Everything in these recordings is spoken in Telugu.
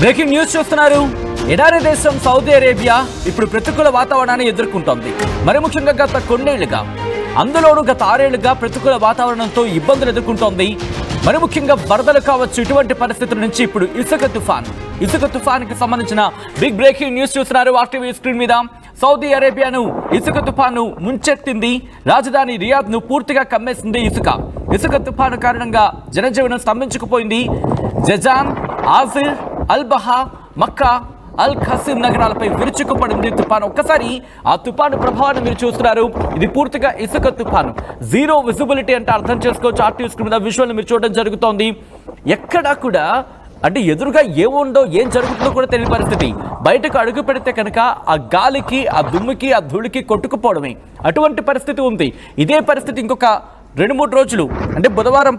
బ్రేకింగ్ న్యూస్ చూస్తున్నారు. ఎడారి దేశం సౌదీ అరేబియా ఇప్పుడు ప్రతికూల వాతావరణాన్ని ఎదుర్కొంటోంది. మరి ముఖ్యంగా గత కొన్నేళ్లుగా, అందులోనూ గత 6 ఏళ్లుగా ప్రతికూల వాతావరణంతో ఇబ్బందులు ఎదుర్కొంటోంది. మరి ముఖ్యంగా వరదలు కావచ్చు. ఇటువంటి పరిస్థితుల నుంచి ఇప్పుడు ఇసుక తుఫాన్కి సంబంధించిన బిగ్ బ్రేకింగ్ న్యూస్ చూస్తున్నారు. ఆర్టీవీ స్క్రీన్ మీద సౌదీ అరేబియాను ఇసుక తుఫాను ముంచెత్తింది. రాజధాని రియాద్ను పూర్తిగా కమ్మేసింది ఇసుక తుఫాను కారణంగా జనజీవనం స్తంభించుకుపోయింది. జజాన్, ఆజిర్, అల్బహా, మక్కా, అల్ ఖసీం నగరాలపై విరుచుకుపడింది తుఫాను. ఒక్కసారి ఆ తుఫాను ప్రభావాన్ని మీరు చూస్తున్నారు. ఇది పూర్తిగా ఇసుక తుఫాను. జీరో విజిబిలిటీ అంటే అర్థం చేసుకోవచ్చు. ఆర్టీవీ స్క్రీన్ మీద విజువల్ మీరు చూడడం జరుగుతోంది. ఎక్కడా కూడా అంటే ఎదురుగా ఏముందో, ఏం జరుగుతుందో కూడా తెలియని పరిస్థితి. బయటకు అడుగు పెడితే కనుక ఆ గాలికి, ఆ దుమ్ముకి, ఆ ధూళికి కొట్టుకుపోవడమే అటువంటి పరిస్థితి ఉంది. ఇదే పరిస్థితి ఇంకొక 2-3 రోజులు అంటే బుధవారం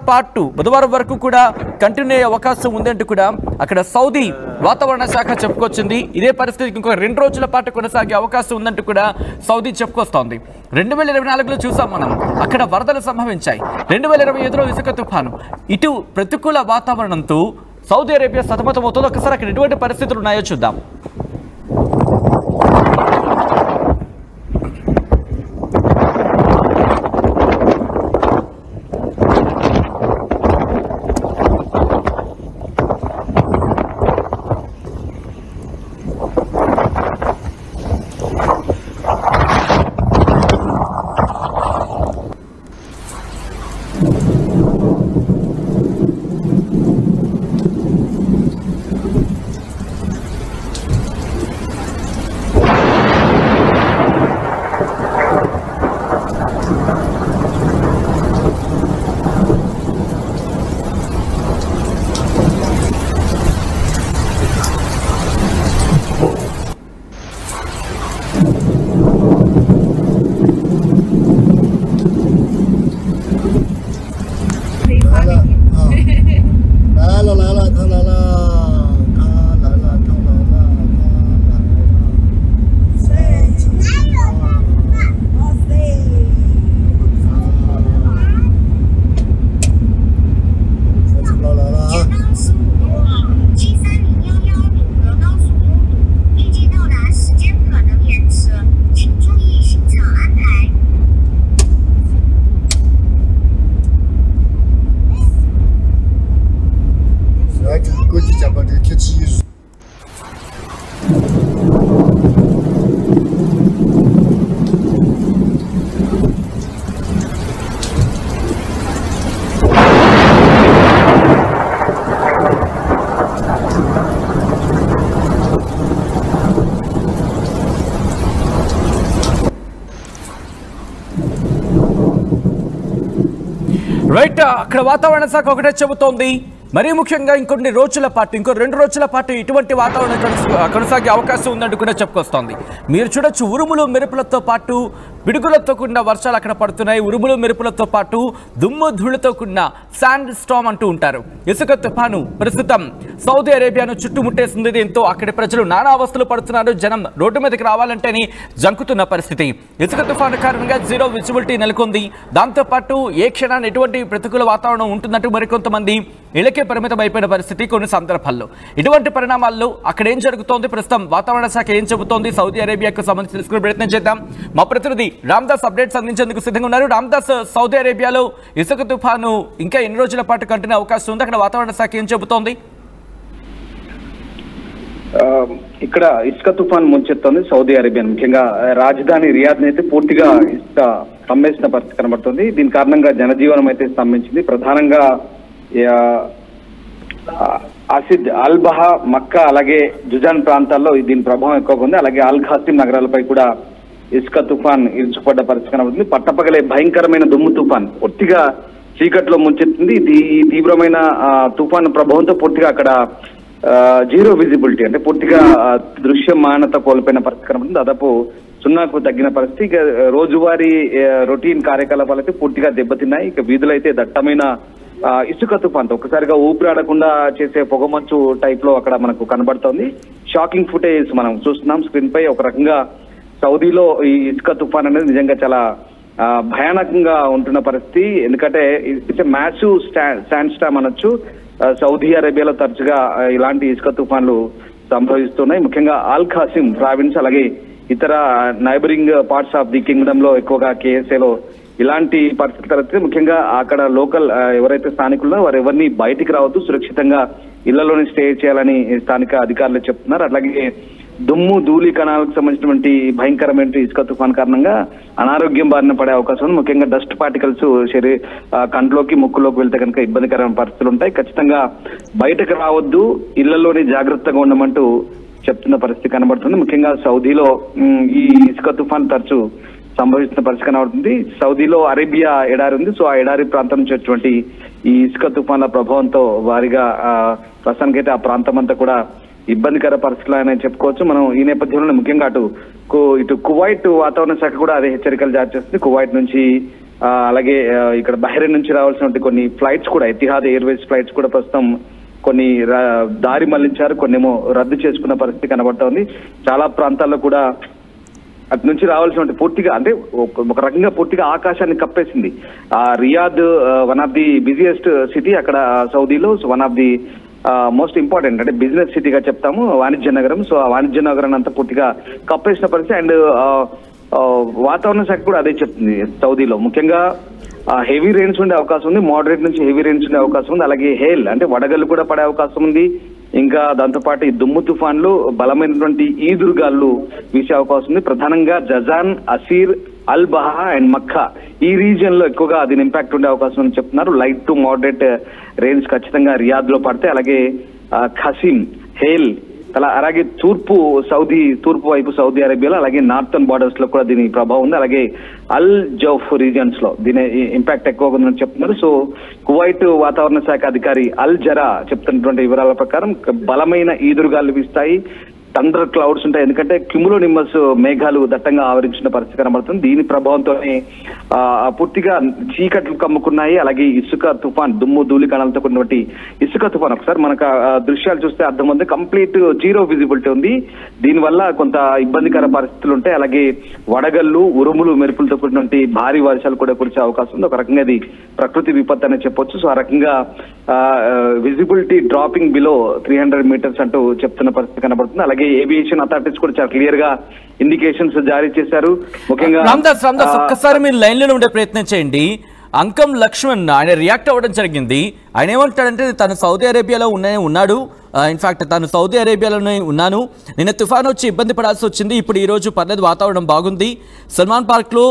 వరకు కూడా కంటిన్యూ అయ్యే అవకాశం ఉంది అంటూ కూడా అక్కడ సౌదీ వాతావరణ శాఖ చెప్పుకొచ్చింది. ఇదే పరిస్థితికి ఇంకొక 2 రోజుల పాటు కొనసాగే అవకాశం ఉందంటూ కూడా సౌదీ చెప్పుకొస్తోంది. 2024లో చూసాం మనం, అక్కడ వరదలు సంభవించాయి. 2025లో ఇసుక తుఫాను. ఇటు ప్రతికూల వాతావరణంతో సౌదీ అరేబియా సతమతమవుతుంది. ఒకసారి అక్కడ ఎటువంటి పరిస్థితులు ఉన్నాయో చూద్దాం. రైట్, అక్కడ వాతావరణ శాఖ ఒకటే చెబుతోంది. మరీ ముఖ్యంగా ఇంకో 2 రోజుల పాటు ఇటువంటి వాతావరణం కొనసాగే అవకాశం ఉందంటూ కూడా చెప్పుకొస్తోంది. మీరు చూడొచ్చు, ఉరుములు మెరుపులతో పాటు పిడుగులతో కూడిన వర్షాలు అక్కడ పడుతున్నాయి. ఉరుములు మెరుపులతో పాటు దుమ్ము ధూళితో కూడిన శాండ్ స్టామ్ అంటూ ఉంటారు. ఇసుక తుఫాను ప్రస్తుతం సౌదీ అరేబియాను చుట్టుముట్టేసింది. దీంతో అక్కడి ప్రజలు నానా అవస్థలు పడుతున్నారు. జనం రోడ్డు మీదకి రావాలంటేనే జంకుతున్న పరిస్థితి. ఇసుక తుఫాను కారణంగా జీరో విజిబిలిటీ నెలకొంది. దాంతోపాటు ఏ క్షణాన్ని ఎటువంటి ప్రతికూల వాతావరణం ఉంటుందంటూ మరికొంతమంది ఇళ్లకే పరిమితం అయిపోయిన పరిస్థితి కొన్ని సందర్భాల్లో. ఇటువంటి పరిణామాల్లో అక్కడ ఏం జరుగుతోంది, ప్రస్తుతం వాతావరణ శాఖ ఏం చెబుతోంది, సౌదీ అరేబియాకు సంబంధించి తెలుసుకునే ప్రయత్నం చేద్దాం. మా ప్రతినిధి రామ్దాస్ అప్డేట్స్ అందించేందుకు సిద్ధంగా ఉన్నారు. రామ్దాస్, సౌదీ అరేబియాలో ఇసుక తుఫాను ఇంకా ఎన్ని రోజుల పాటు కంటిన్యూ అవకాశం ఉంది? అక్కడ వాతావరణ శాఖ ఏం చెబుతోంది? ఇక్కడ ఇసుక తుఫాన్ ముంచెత్తోంది సౌదీ అరేబియా. ముఖ్యంగా రాజధాని రియాద్ అయితే పూర్తిగా ఇసుక స్తంభించిన పరిస్థితి కనబడుతుంది. దీని కారణంగా జనజీవనం అయితే స్తంభించింది. ప్రధానంగా అసిద్, అల్బహా, మక్కా అలాగే జుజాన్ ప్రాంతాల్లో దీని ప్రభావం ఎక్కువగా ఉంది. అలాగే అల్ ఖసీం నగరాలపై కూడా ఇసుక తుఫాన్ ఇరుచుపడ్డ పరిస్థితి కనబడుతుంది. పట్టపగలే భయంకరమైన దుమ్ము తుఫాన్ పూర్తిగా చీకట్లో ముంచెత్తుంది. ఈ తీవ్రమైన తుఫాన్ ప్రభావంతో పూర్తిగా అక్కడ జీరో విజిబిలిటీ అంటే పూర్తిగా దృశ్యమానత కోల్పోయిన పరిస్థితి కనబడుతుంది. దాదాపు 0కు తగ్గిన పరిస్థితి. ఇక రోజువారీ రొటీన్ కార్యకలాపాలు అయితే పూర్తిగా దెబ్బతిన్నాయి. ఇక వీధులు అయితే దట్టమైన ఇసుక తుఫాన్తో ఒక్కసారిగా ఊపిరాడకుండా చేసే పొగమంచు టైప్ లో అక్కడ మనకు కనబడుతోంది. షాకింగ్ ఫుటేజ్ మనం చూస్తున్నాం స్క్రీన్ పై. ఒక రకంగా సౌదీలో ఈ ఇసుక తుఫాన్ అనేది నిజంగా చాలా భయానకంగా ఉంటున్న పరిస్థితి. ఎందుకంటే ఇట్స్ మ్యాసివ్ శాండ్ స్టామ్ అనొచ్చు. సౌదీ అరేబియాలో తరచుగా ఇలాంటి ఇసుక తుఫాన్లు సంభవిస్తున్నాయి. ముఖ్యంగా ఆల్ ఖాసిం ప్రావిన్స్ అలాగే ఇతర neighbouring parts of the Kingdom లో ఎక్కువగా కేఎస్ఏలో ఇలాంటి పరిస్థితులు తలెత్తితే ముఖ్యంగా అక్కడ లోకల్ ఎవరైతే స్థానికుల్లో వారు ఎవరిని బయటికి రావద్దు, సురక్షితంగా ఇళ్లలోనే స్టే చేయాలని స్థానిక అధికారులు చెప్తున్నారు. అట్లాగే దుమ్ము ధూళి కణాలకు సంబంధించినటువంటి భయంకరమైన ఇసుక తుఫాన్ కారణంగా అనారోగ్యం బారిన పడే అవకాశం ఉంది. ముఖ్యంగా డస్ట్ పార్టికల్స్ కంట్లోకి ముక్కులోకి వెళ్తే కనుక ఇబ్బందికరమైన పరిస్థితులు ఉంటాయి. ఖచ్చితంగా బయటకు రావద్దు, ఇళ్లలోనే జాగ్రత్తగా ఉండమంటూ చెప్తున్న పరిస్థితి కనబడుతుంది. ముఖ్యంగా సౌదీలో ఈ ఇసుక తుఫాన్ తరచు సంభవిస్తున్న పరిస్థితి కనబడుతుంది. సౌదీలో అరేబియా ఎడారి ఉంది. సో ఆ ఎడారి ప్రాంతం నుంచి వచ్చేటువంటి ఈ ఇసుక తుఫాన్ల ప్రభావంతో వారిగా ప్రస్తుతానికైతే ఆ ప్రాంతం అంతా కూడా ఇబ్బందికర పరిస్థితులు అని చెప్పుకోవచ్చు. మనం ఈ నేపథ్యంలో ముఖ్యంగా ఇటు కువైట్ వాతావరణ శాఖ కూడా అదే హెచ్చరికలు జారీ చేస్తుంది. కువైట్ నుంచి అలాగే ఇక్కడ బహ్రెయిన్ నుంచి రావాల్సినటువంటి కొన్ని ఫ్లైట్స్ కూడా ఎతిహాద్ ఎయిర్వేస్ ఫ్లైట్స్ కూడా ప్రస్తుతం కొన్ని దారి మళ్లించారు, కొన్ని ఏమో రద్దు చేసుకున్న పరిస్థితి కనబడుతోంది. చాలా ప్రాంతాల్లో కూడా అటు నుంచి రావాల్సిన పూర్తిగా అంటే ఒక రకంగా పూర్తిగా ఆకాశాన్ని కప్పేసింది. Riyadh one of the busiest city అక్కడ సౌదీలో, one of the most important అంటే బిజినెస్ సిటీగా చెప్తాము, వాణిజ్య నగరం. సో ఆ వాణిజ్య నగరాన్ని అంతా పూర్తిగా కప్పేసిన పరిస్థితి. అండ్ వాతావరణ శాఖ కూడా అదే చెప్తుంది. సౌదీలో ముఖ్యంగా హెవీ రెయిన్స్ ఉండే అవకాశం ఉంది, మోడరేట్ నుంచి హెవీ రెయిన్స్ ఉండే అవకాశం ఉంది. అలాగే హేల్ అంటే వడగళ్ళు కూడా పడే అవకాశం ఉంది. ఇంకా దాంతోపాటు ఈ దుమ్ము తుఫాన్లు బలమైనటువంటి ఈదురుగాళ్ళు వీసే అవకాశం ఉంది. ప్రధానంగా జజాన్, అసీర్, అల్ బహా అండ్ మక్కా ఈ రీజియన్ లో ఎక్కువగా దీని ఇంపాక్ట్ ఉండే అవకాశం అని చెప్తున్నారు. లైట్ టు మోడరేట్ రెయిన్స్ ఖచ్చితంగా రియాద్ లో పడతాయి. అలాగే ఖసీం, హేల్ అలాగే తూర్పు వైపు సౌదీ అరేబియాలో అలాగే నార్థన్ బార్డర్స్ లో కూడా దీని ప్రభావం ఉంది. అలాగే అల్ జౌఫ్ రీజియన్స్ లో దీని ఇంపాక్ట్ ఎక్కువగా ఉందని చెప్తున్నారు. సో కువైట్ వాతావరణ శాఖ అధికారి అల్ జరా చెప్తున్నటువంటి వివరాల ప్రకారం బలమైన ఈదురుగాలు వీస్తాయి, థండర్ క్లౌడ్స్ ఉంటాయి. ఎందుకంటే క్యుములో నిమ్మస్ మేఘాలు దట్టంగా ఆవరించిన పరిస్థితి కనబడుతుంది. దీని ప్రభావంతోనే పూర్తిగా చీకట్లు కమ్ముకున్నాయి. అలాగే ఇసుక తుఫాన్, దుమ్ము ధూళి కణాలతో కూడినటువంటి ఇసుక తుఫాన్ ఒకసారి మనకు దృశ్యాలు చూస్తే అర్థమవుతుంది. కంప్లీట్ జీరో విజిబిలిటీ ఉంది. దీనివల్ల కొంత ఇబ్బందికర పరిస్థితులు ఉంటాయి. అలాగే వడగళ్ళు, ఉరుములు, మెరుపులతో కూడినటువంటి భారీ వర్షాలు కూడా కురిసే అవకాశం ఉంది. ఒక రకంగా ఇది ప్రకృతి విపత్తు అని చెప్పొచ్చు. సో ఆ రకంగా విజిబిలిటీ డ్రాపింగ్ బిలో 300 meters అంటూ చెప్తున్న పరిస్థితి కనబడుతుంది. అలాగే ఏవియేషన్ అథారిటీస్ కూడా చాలా క్లియర్ గా ఇండికేషన్స్ జారీ చేశారు. ముఖ్యంగా రామ్దాస్ ఒక్కసారి మీరు లైన్ లో ఉండే ప్రయత్నం చేయండి. అంకం లక్ష్మణ్ ఆయన రియాక్ట్ అవ్వడం జరిగింది. ఆయన ఏమంటాడంటే తను సౌదీ అరేబియాలో ఉన్నాడు, ఇన్ఫాక్ట్ తాను సౌదీ అరేబియాలోనే ఉన్నాను, నిన్న తుఫాన్ వచ్చి ఇబ్బంది పడాల్సి వచ్చింది, ఇప్పుడు ఈరోజు పర్లేదు వాతావరణం బాగుంది, సల్మాన్ పార్క్లో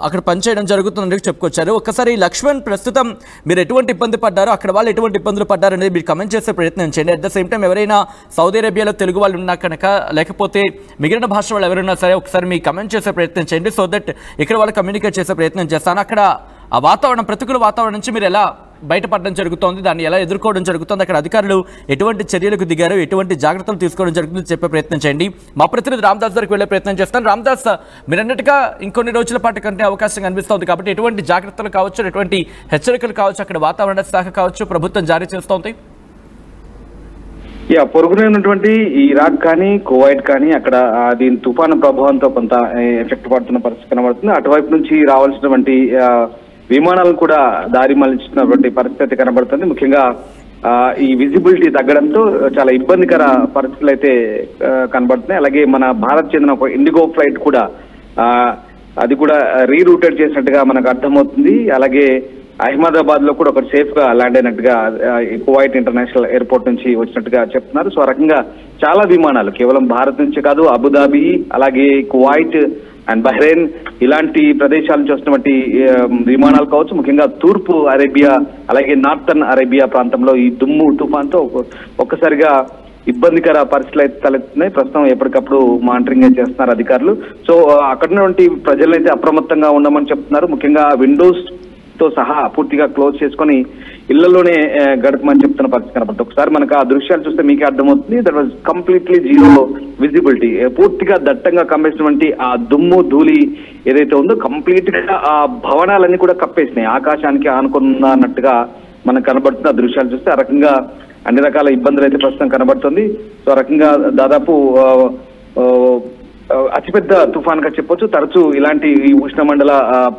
అక్కడ పనిచేయడం జరుగుతుందని చెప్పుకొచ్చారు. ఒక్కసారి లక్ష్మణ్ ప్రస్తుతం మీరు ఎటువంటి ఇబ్బంది పడ్డారో, అక్కడ వాళ్ళు ఎటువంటి ఇబ్బందులు పడ్డారు అనేది మీరు కమెంట్ చేసే ప్రయత్నం చేయండి. అట్ ద సేమ్ టైం ఎవరైనా సౌదీ అరేబియాలో తెలుగు వాళ్ళు ఉన్నా కనుక లేకపోతే మిగిలిన భాష వాళ్ళు ఎవరైనా సరే ఒకసారి మీ కమెంట్ చేసే ప్రయత్నం చేయండి. సో దట్ ఇక్కడ వాళ్ళు కమ్యూనికేట్ చేసే ప్రయత్నం చేస్తాను. అక్కడ ఆ వాతావరణం, ప్రతికూల వాతావరణం నుంచి మీరు ఎలా బయటపడడం జరుగుతోంది, దాన్ని ఎలా ఎదుర్కోవడం జరుగుతుంది, అక్కడ అధికారులు ఎటువంటి చర్యలకు దిగారు, ఎటువంటి జాగ్రత్తలు తీసుకోవడం జరుగుతుంది చెప్పే ప్రయత్నం చేయండి. మా ప్రతినిధి రామ్దాస్ దగ్గరికి వెళ్ళే ప్రయత్నం చేస్తాను. రామ్దాస్, మీరు అన్నట్టుగా ఇంకొన్ని రోజుల పాటు కంటే అవకాశం కనిపిస్తోంది కాబట్టి ఎటువంటి జాగ్రత్తలు కావచ్చు, ఎటువంటి హెచ్చరికలు కావచ్చు అక్కడ వాతావరణ శాఖ కావచ్చు ప్రభుత్వం జారీ చేస్తోంది? పొరుగునటువంటి ఇరాక్ కానీ కువైట్ కానీ అక్కడ దీని తుఫాను ప్రభావంతో కొంత ఎఫెక్ట్ పడుతున్న పరిస్థితి కనబడుతుంది. అటువైపు నుంచి రావాల్సినటువంటి విమానాలను కూడా దారి మళ్లించినటువంటి పరిస్థితి కనబడుతుంది. ముఖ్యంగా ఈ విజిబిలిటీ తగ్గడంతో చాలా ఇబ్బందికర పరిస్థితులు అయితే కనబడుతున్నాయి. అలాగే మన భారత్ చెందిన ఒక ఇండిగో ఫ్లైట్ కూడా అది కూడా రీరూటెడ్ చేసినట్టుగా మనకు అర్థమవుతుంది. అలాగే అహ్మదాబాద్ లో కూడా ఒకటి సేఫ్ గా ల్యాండ్ అయినట్టుగా కువైట్ ఇంటర్నేషనల్ ఎయిర్పోర్ట్ నుంచి వచ్చినట్టుగా చెప్తున్నారు. సో ఆ రకంగా చాలా విమానాలు కేవలం భారత్ నుంచి కాదు, అబుదాబి అలాగే కువైట్ అండ్ బహ్రెయిన్ ఇలాంటి ప్రదేశాల నుంచి వస్తున్నటువంటి విమానాలు కావచ్చు. ముఖ్యంగా తూర్పు అరేబియా అలాగే నార్థన్ అరేబియా ప్రాంతంలో ఈ దుమ్ము తుఫాన్తో ఒక్కసారిగా ఇబ్బందికర పరిస్థితులు అయితే తలెత్తున్నాయి. ప్రస్తుతం ఎప్పటికప్పుడు మానిటరింగ్ చేస్తున్నారు అధికారులు. సో అక్కడ ఉన్నటువంటి ప్రజలైతే అప్రమత్తంగా ఉండమని చెప్తున్నారు. ముఖ్యంగా విండోస్ తో సహా పూర్తిగా క్లోజ్ చేసుకొని ఇళ్లలోనే గడపమని చెప్తున్న పరిస్థితి కనబడుతుంది. ఒకసారి మనకు ఆ దృశ్యాలు చూస్తే మీకే అర్థమవుతుంది. That was completely zero visibility. పూర్తిగా దట్టంగా కమ్మేసినటువంటి ఆ దుమ్ము ధూళి ఏదైతే ఉందో కంప్లీట్ గా ఆ భవనాలన్నీ కూడా కప్పేసినాయి, ఆకాశానికి ఆనుకున్న అన్నట్టుగా మనకు కనబడుతుంది. ఆ దృశ్యాలు చూస్తే ఆ రకంగా అన్ని రకాల ఇబ్బందులు అయితే ప్రస్తుతం కనబడుతుంది. సో ఆ రకంగా దాదాపు అతిపెద్ద తుఫాన్ గా చెప్పొచ్చు. తరచూ ఇలాంటి ఈ ఉష్ణమండల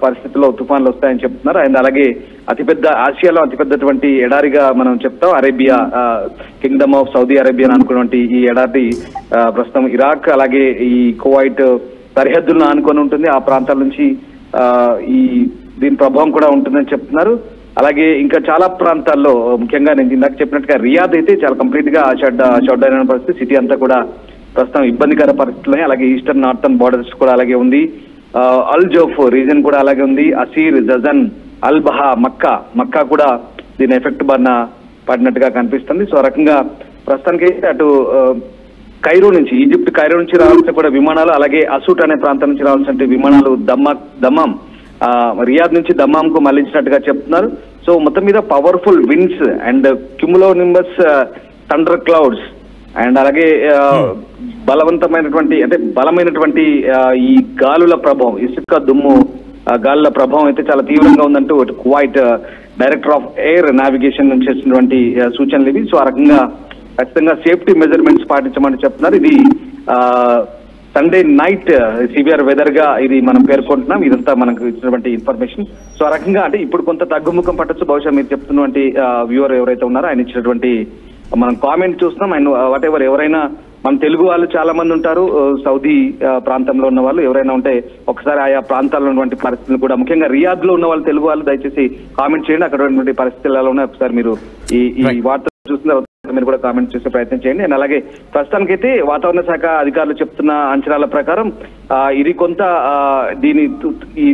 పరిస్థితుల్లో తుఫాన్లు వస్తాయని చెప్తున్నారు. అండ్ అలాగే ఆసియాలో అతిపెద్దటువంటి ఎడారిగా మనం చెప్తాం. Arabia Kingdom of Saudi Arabia అనుకున్నటువంటి ఈ ఎడారి ప్రస్తుతం ఇరాక్ అలాగే ఈ కువైట్ సరిహద్దులను ఆనుకొని ఉంటుంది. ఆ ప్రాంతాల నుంచి దీని ప్రభావం కూడా ఉంటుందని చెప్తున్నారు. అలాగే ఇంకా చాలా ప్రాంతాల్లో ముఖ్యంగా నేను ఇందాక చెప్పినట్టుగా రియాద్ అయితే చాలా కంప్లీట్ గా షట్ డౌన్ అయిన పరిస్థితి. సిటీ అంతా కూడా ప్రస్తుతం ఇబ్బందికర పరిస్థితులు. అలాగే ఈస్టర్న్ నార్థన్ బార్డర్స్ కూడా అలాగే ఉంది. అల్ జోఫ్ రీజన్ కూడా అలాగే ఉంది. అసీర్, జజన్, అల్ బహా, మక్కా కూడా దీని ఎఫెక్ట్ పడినట్టుగా కనిపిస్తుంది. సో ఆ రకంగా ప్రస్తుతానికి అటు కైరో నుంచి ఈజిప్ట్ కైరో నుంచి రావాల్సిన కూడా విమానాలు, అలాగే అసూట్ అనే ప్రాంతం నుంచి రావాల్సిన విమానాలు దమ్మాం రియాద్ నుంచి దమ్మాంకు మళ్లించినట్టుగా చెప్తున్నారు. సో మొత్తం మీద powerful winds and cumulonimbus thunder clouds and అలాగే బలమైనటువంటి ఈ గాలుల ప్రభావం, ఇసుక దుమ్ము గాలుల ప్రభావం అయితే చాలా తీవ్రంగా ఉందంటూ Kuwait director of air navigation నుంచి వచ్చినటువంటి సూచనలు ఇవి. సో ఆ రకంగా ఖచ్చితంగా సేఫ్టీ మెజర్మెంట్స్ పాటించమని చెప్తున్నారు. ఇది సండే నైట్ సివియర్ వెదర్ గా ఇది మనం పేర్కొంటున్నాం. ఇదంతా మనకు ఇచ్చినటువంటి ఇన్ఫర్మేషన్. సో ఆ రకంగా అంటే ఇప్పుడు కొంత తగ్గుముఖం పట్టొచ్చు. బహుశా మీరు చెప్తున్నటువంటి వ్యూవర్ ఎవరైతే ఉన్నారో ఆయన ఇచ్చినటువంటి మనం కామెంట్ చూస్తున్నాం. అండ్ వాట్ ఎవర్ ఎవరైనా మన తెలుగు వాళ్ళు చాలా మంది ఉంటారు సౌదీ ప్రాంతంలో ఉన్న వాళ్ళు ఎవరైనా ఉంటే ఒకసారి ఆయా ప్రాంతాల్లో ఉన్నటువంటి పరిస్థితులు కూడా ముఖ్యంగా రియాద్ లో ఉన్న వాళ్ళు తెలుగు వాళ్ళు దయచేసి కామెంట్ చేయండి. అక్కడ ఉన్నటువంటి పరిస్థితులు ఎలా ఉన్నాయి ఒకసారి మీరు ఈ వార్త చూస్తున్న మీరు కూడా కామెంట్ చేసే ప్రయత్నం చేయండి. అండ్ అలాగే ప్రస్తుతానికైతే వాతావరణ శాఖ అధికారులు చెప్తున్న అంచనాల ప్రకారం ఇది కొంత ఈ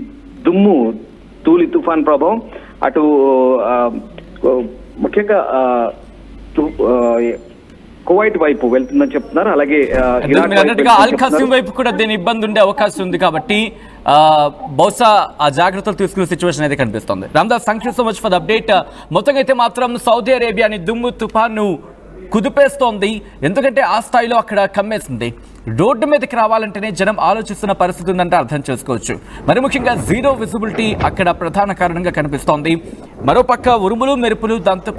దుమ్ము తూలి తుఫాన్ ప్రభావం అటు ముఖ్యంగా కువైట్ వైపు వెళ్తుందని చెప్తున్నారు. అలాగే అల్ ఖాసిం వైపు కూడా దీని ఇబ్బంది ఉండే అవకాశం ఉంది కాబట్టి బహుశా ఆ జాగ్రత్తలు తీసుకునే సిచ్యువేషన్ అయితే కనిపిస్తుంది. Ramdas, thank you so much for the update. మొత్తంగా అయితే మాత్రం సౌదీ అరేబియాని దుమ్ము తుఫాను కుదిపేస్తోంది. ఎందుకంటే ఆ స్థాయిలో అక్కడ కమ్మేసింది. రోడ్డు మీదకి రావాలంటేనే జనం ఆలోచిస్తున్న పరిస్థితి ఉందంటే అర్థం చేసుకోవచ్చు. మరి ముఖ్యంగా జీరో విజిబిలిటీ అక్కడ ప్రధాన కారణంగా కనిపిస్తోంది. మరోపక్క ఉరుములు మెరుపులు దాంతో